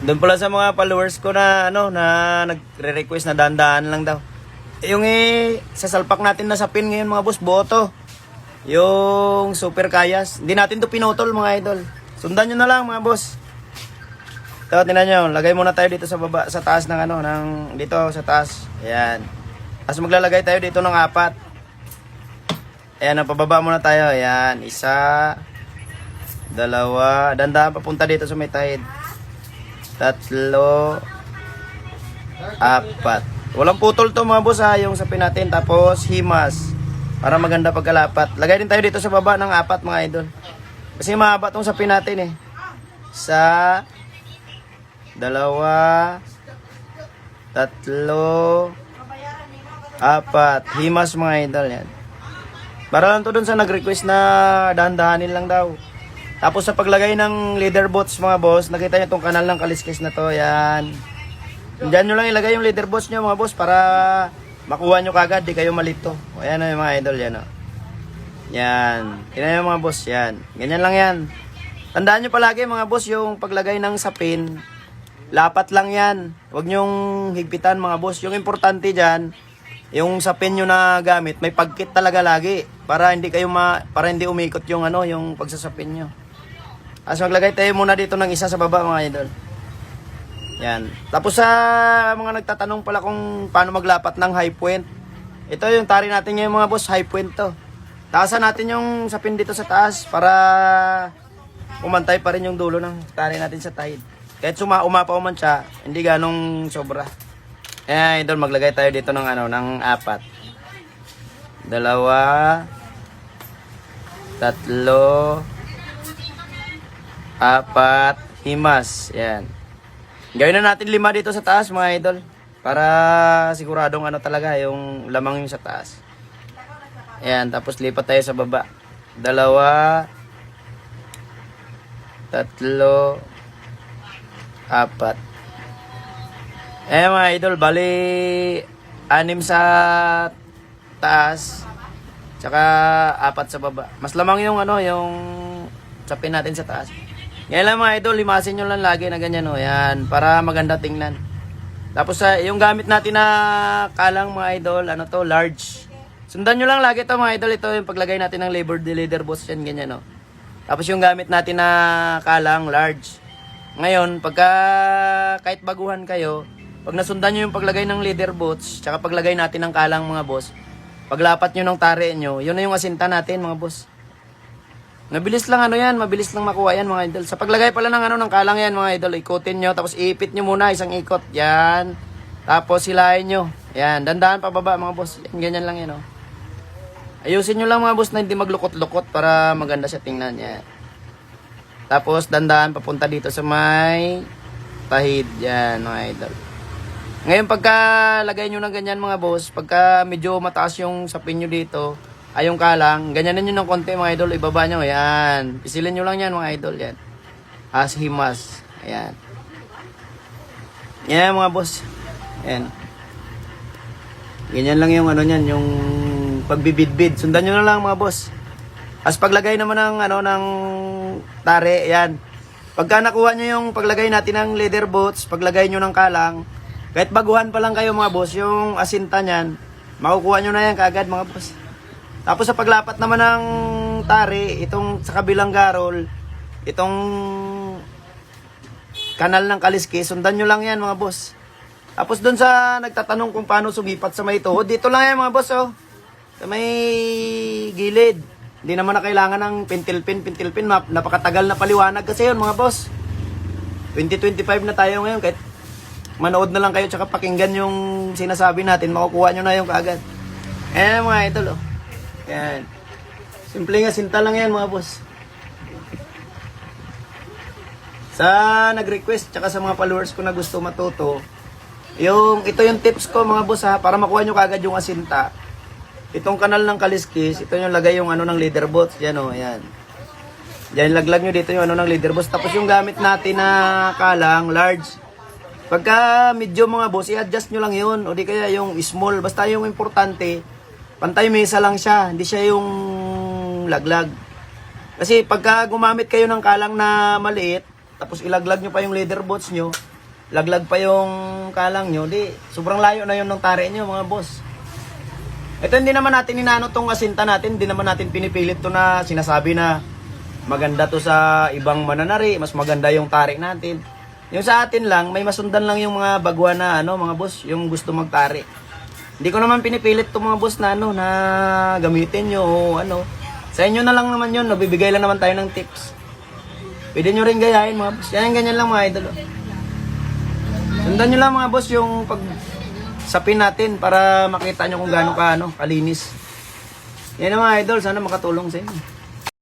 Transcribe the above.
Doon pala sa mga followers ko na ano na nagre-request na dahan-dahan lang daw. Yung sasalpak natin na sapin ngayon mga boss, boto. Yung super kayas. Hindi natin to pinutol mga idol. Sundan nyo na lang mga boss. Ito, tinan nyo. Lagay muna tayo dito sa baba, sa taas ng ano, dito sa taas. Ayan. Tapos maglalagay tayo dito ng 4. Ayan, pababa muna tayo. Ayan, 1, 2. Dandahan papunta dito sa may tahid. 3, 4. Walang putol to mga boss ha, yung sapin natin. Tapos himas. Para maganda pagkalapat. Lagay din tayo dito sa baba ng 4 mga idol. Kasi mahaba tong sapin natin eh. 1, 2, 3, 4. Himas mga idol yan. Para lang to dun sa nag-request na dahan-dahanin lang daw. Tapos sa paglagay ng leader bots mga boss, nakita nyo tong kanal ng kaliskis na to. Yan. Diyan nyo lang ilagay yung leader bots nyo mga boss para makuha nyo kagad, di kayo malito. O yan o yung mga idol yan o. Yan. Tingnan nyo mga boss, yan. Ganyan lang yan. Tandaan nyo palagi mga boss yung paglagay ng sapin. Lapat lang yan. Huwag nyong higpitan mga boss. Yung importante dyan, yung sapin nyo na gamit, may pagkit talaga lagi. Para hindi kayo para hindi umikot yung ano, yung pagsasapin nyo. As maglagay tayo muna dito ng isa sa baba mga idol. Yan. Tapos sa mga nagtatanong pala kung paano maglapat ng high point. Ito yung tari natin ngayon mga boss, high point to. Taasan natin yung sapin dito sa taas para umantay pa rin yung dulo ng tari natin sa tahid. Kahit umapaw man siya, hindi ganong sobra. Eh, idol, maglagay tayo dito ng ano, ng 4. 2, 3, 4, himas. Yan. Gawin na natin 5 dito sa taas mga idol. Para siguradong ano talaga yung lamang yung sa taas. Yan. Tapos lipat tayo sa baba. 2, 3, 4. Mga idol, bali 6 sa taas. Tsaka 4 sa baba. Mas lamang yung ano, yung sapin natin sa taas. Ngayon lang mga idol, limasin nyo lang lagi na ganyan o. Yan, para maganda tingnan. Tapos yung gamit natin na kalang mga idol, ano to, large. Sundan nyo lang lagi to mga idol. Ito yung paglagay natin ng leader boss yan, ganyan o. Tapos yung gamit natin na kalang large. Ngayon, pagka kahit baguhan kayo, pag nasundan nyo yung paglagay ng leader bots, tsaka paglagay natin ng kalang mga boss, paglapat nyo ng tare nyo, yun na yung asinta natin mga boss. Mabilis lang ano yan, mabilis lang makuha yan mga idol. Sa paglagay pala ng ano ng kalang yan mga idol, ikutin nyo, tapos iipit nyo muna isang ikot. Yan. Tapos hilahin nyo. Yan, dandahan pababa mga boss. Yan, ganyan lang yan oh. Ayusin nyo lang mga boss na hindi maglukot-lukot para maganda siya tingnan. Yan. Tapos dandahan papunta dito sa may tahid. Yan mga idol. Ngayon pagka lagay nyo ng ganyan mga boss, pagka medyo mataas yung sapin nyo dito, ay yung kalang, ganyanin nyo ng konti mga idol, ibaba nyo, ayan. Pisilin nyo lang yan mga idol, yan. As himas, ayan. Yan mga boss, ayan. Ganyan lang yung ano nyan, yung pagbibidbid. Sundan nyo na lang mga boss. As paglagay naman ng ano, ng tare, ayan. Pagka nakuha nyo yung paglagay natin ng leather boots, paglagay nyo ng kalang, kahit baguhan pa lang kayo mga boss, yung asinta nyan, makukuha nyo na yan kaagad mga boss. Tapos sa paglapat naman ng tari, itong sa kabilang garol, itong kanal ng kaliskis, sundan nyo lang yan mga boss. Tapos doon sa nagtatanong kung paano sumipat sa may tuhod, dito lang yan mga boss oh. Sa may gilid. Hindi naman na kailangan ng pintil-pin. Napakatagal na paliwanag kasi yun mga boss. 2025 na tayo ngayon, kahit manood na lang kayo tsaka pakinggan yung sinasabi natin, makukuha nyo na yung kaagad. Ayan mga idol oh. Yan. Simple nga, sinta lang yan mga boss. Sa nag-request tsaka sa mga followers ko na gusto matuto, ito yung tips ko mga boss ha, para makuha nyo kagad yung asinta. Itong kanal ng kaliskis, ito yung lagay yung ano ng leader bots. Yan o, ayan. Yan, laglag nyo dito yung ano ng leader bots. Tapos yung gamit natin na kalang, large. Pagka medyo mga boss, i-adjust nyo lang yun. O di kaya yung small. Basta yung importante, pantay mesa lang siya, hindi siya yung laglag. Kasi pagka gumamit kayo ng kalang na maliit, tapos ilaglag nyo pa yung leather boots nyo, laglag pa yung kalang nyo, di sobrang layo na yun ng tari nyo mga boss. Ito hindi naman natin inano tong asinta natin, hindi naman natin pinipilit to na sinasabi na maganda to sa ibang mananari, mas maganda yung tari natin. Yung sa atin lang, may masundan lang yung mga bagwa na ano mga boss, yung gusto magtari. Hindi ko naman pinipilit to mga boss na ano na gamitin nyo o ano. Sa inyo na lang naman yun, nabibigay lang naman tayo ng tips. Pwede nyo rin gayahin mga boss. Yan ganyan lang mga idol. Sundan nyo lang mga boss yung pag sapin natin para makita nyo kung gaano ka ano, kalinis. Yan mga idol, sana makatulong sa inyo.